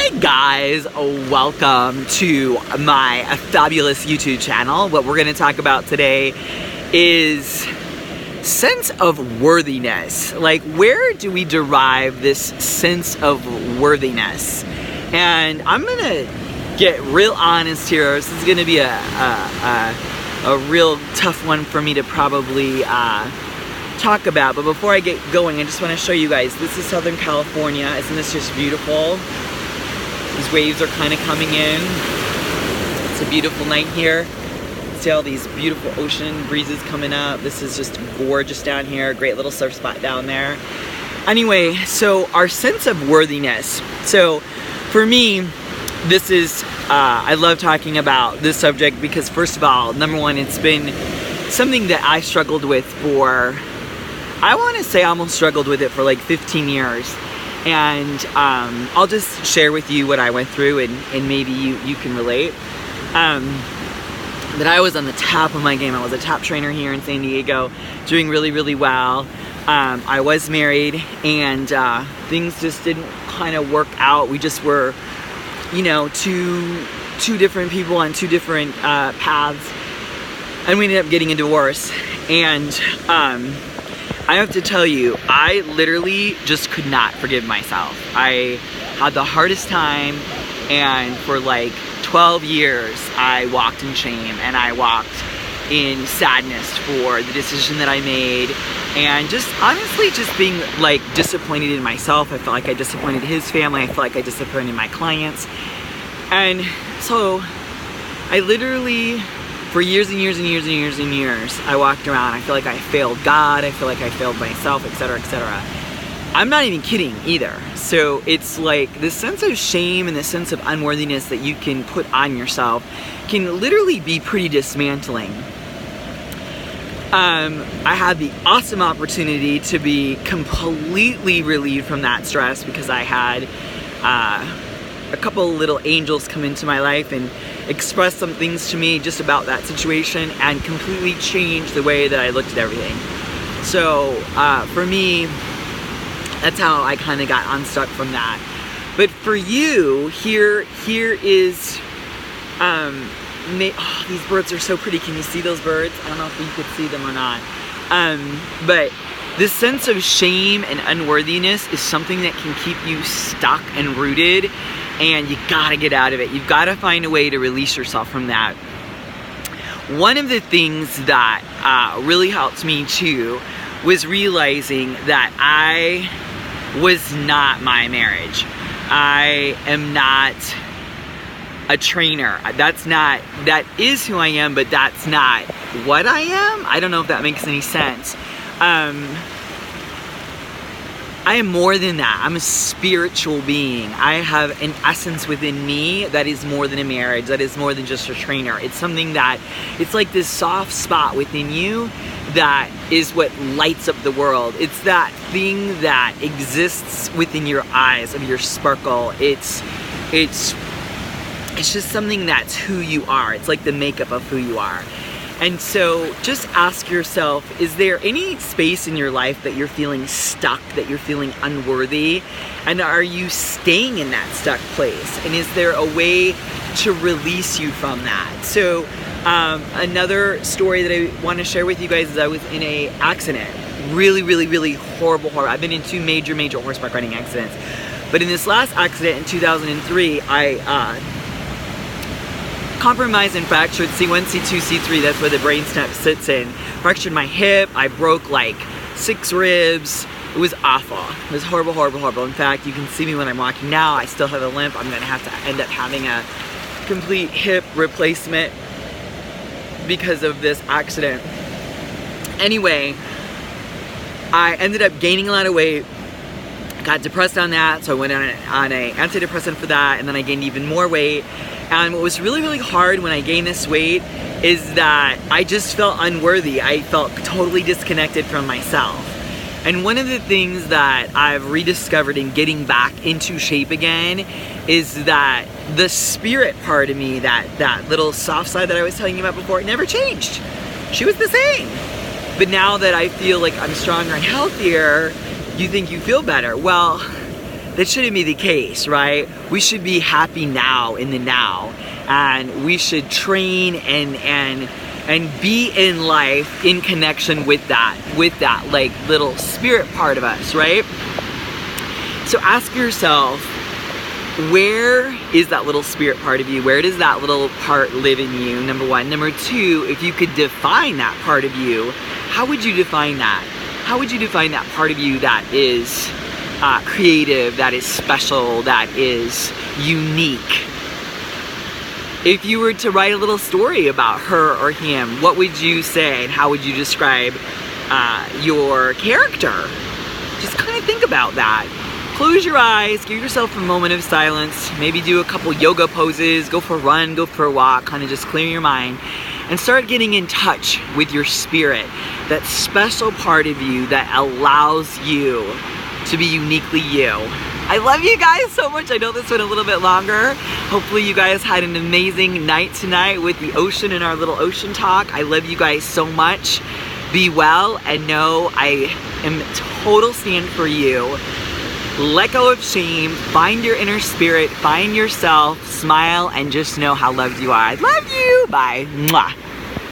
Hi guys, welcome to my fabulous YouTube channel. What we're going to talk about today is sense of worthiness. Like, where do we derive this sense of worthiness? And I'm going to get real honest here. This is going to be a real tough one for me to probably talk about. But before I get going, I just want to show you guys. This is Southern California. Isn't this just beautiful? These waves are kind of coming in. It's a beautiful night here. See all these beautiful ocean breezes coming up. This is just gorgeous down here. Great little surf spot down there. Anyway, so our sense of worthiness. So for me, this is, I love talking about this subject because, first of all, number one, it's been something that I struggled with for, I want to say almost struggled with it for like 15 years. And I'll just share with you what I went through, and maybe you can relate. That I was on the top of my game. I was a top trainer here in San Diego, doing really, really well. I was married, and things just didn't kind of work out. We just were, you know, two different people on two different paths, and we ended up getting a divorce. And I have to tell you, I literally just could not forgive myself. I had the hardest time, and for like 12 years I walked in shame, and I walked in sadness for the decision that I made, and just honestly just being like disappointed in myself. I felt like I disappointed his family. I felt like I disappointed my clients. And so I literally, for years and years and years and years and years, I walked around. I feel like I failed God. I feel like I failed myself, etc., etc. I'm not even kidding either. So it's like this sense of shame and this sense of unworthiness that you can put on yourself can literally be pretty dismantling. I had the awesome opportunity to be completely relieved from that stress because I had a couple little angels come into my life and express some things to me just about that situation, and completely change the way that I looked at everything. So for me, that's how I kind of got unstuck from that. But for you, here is, these birds are so pretty. Can you see those birds? I don't know if you could see them or not. But this sense of shame and unworthiness is something that can keep you stuck and rooted, and you gotta get out of it. You've gotta find a way to release yourself from that. One of the things that really helped me too was realizing that I was not my marriage. I am not a trainer. That is who I am, but that's not what I am. I don't know if that makes any sense. I am more than that. I'm a spiritual being. I have an essence within me that is more than a marriage, that is more than just a trainer. It's something that, it's like this soft spot within you that is what lights up the world. It's that thing that exists within your eyes, of your sparkle. It's just something that's who you are. It's like the makeup of who you are. And so just ask yourself, is there any space in your life that you're feeling stuck, that you're feeling unworthy? And are you staying in that stuck place? And is there a way to release you from that? So another story that I want to share with you guys is I was in a accident. Really, really, really horrible. I've been in two major horseback riding accidents. But in this last accident in 2003, I compromised and fractured C1, C2, C3, that's where the brain stem sits in. Fractured my hip, I broke like 6 ribs. It was awful. It was horrible, horrible, horrible. In fact, you can see me when I'm walking now. I still have a limp. I'm gonna have to end up having a complete hip replacement because of this accident. Anyway, I ended up gaining a lot of weight. Got depressed on that, so I went on a antidepressant for that, and then I gained even more weight. And what was really, really hard when I gained this weight is that I just felt unworthy. I felt totally disconnected from myself. And one of the things that I've rediscovered in getting back into shape again is that the spirit part of me, that little soft side that I was telling you about before, it never changed. She was the same. But now that I feel like I'm stronger and healthier, you think you feel better. Well, that shouldn't be the case, right? We should be happy now, in the now, and we should train and be in life in connection with that like little spirit part of us, right? So ask yourself, where is that little spirit part of you? Where does that little part live in you? Number one. Number two, if you could define that part of you, how would you define that? How would you define that part of you that is creative, that is special, that is unique? If you were to write a little story about her or him, what would you say and how would you describe your character? Just kind of think about that. Close your eyes, give yourself a moment of silence, maybe do a couple yoga poses, go for a run, go for a walk, kind of just clear your mind, and start getting in touch with your spirit, that special part of you that allows you to be uniquely you. I love you guys so much. I know this went a little bit longer. Hopefully you guys had an amazing night tonight with the ocean and our little ocean talk. I love you guys so much. Be well and know I am total stand for you. Let go of shame, find your inner spirit, find yourself, smile, and just know how loved you are. I love you. Bye. Mwah.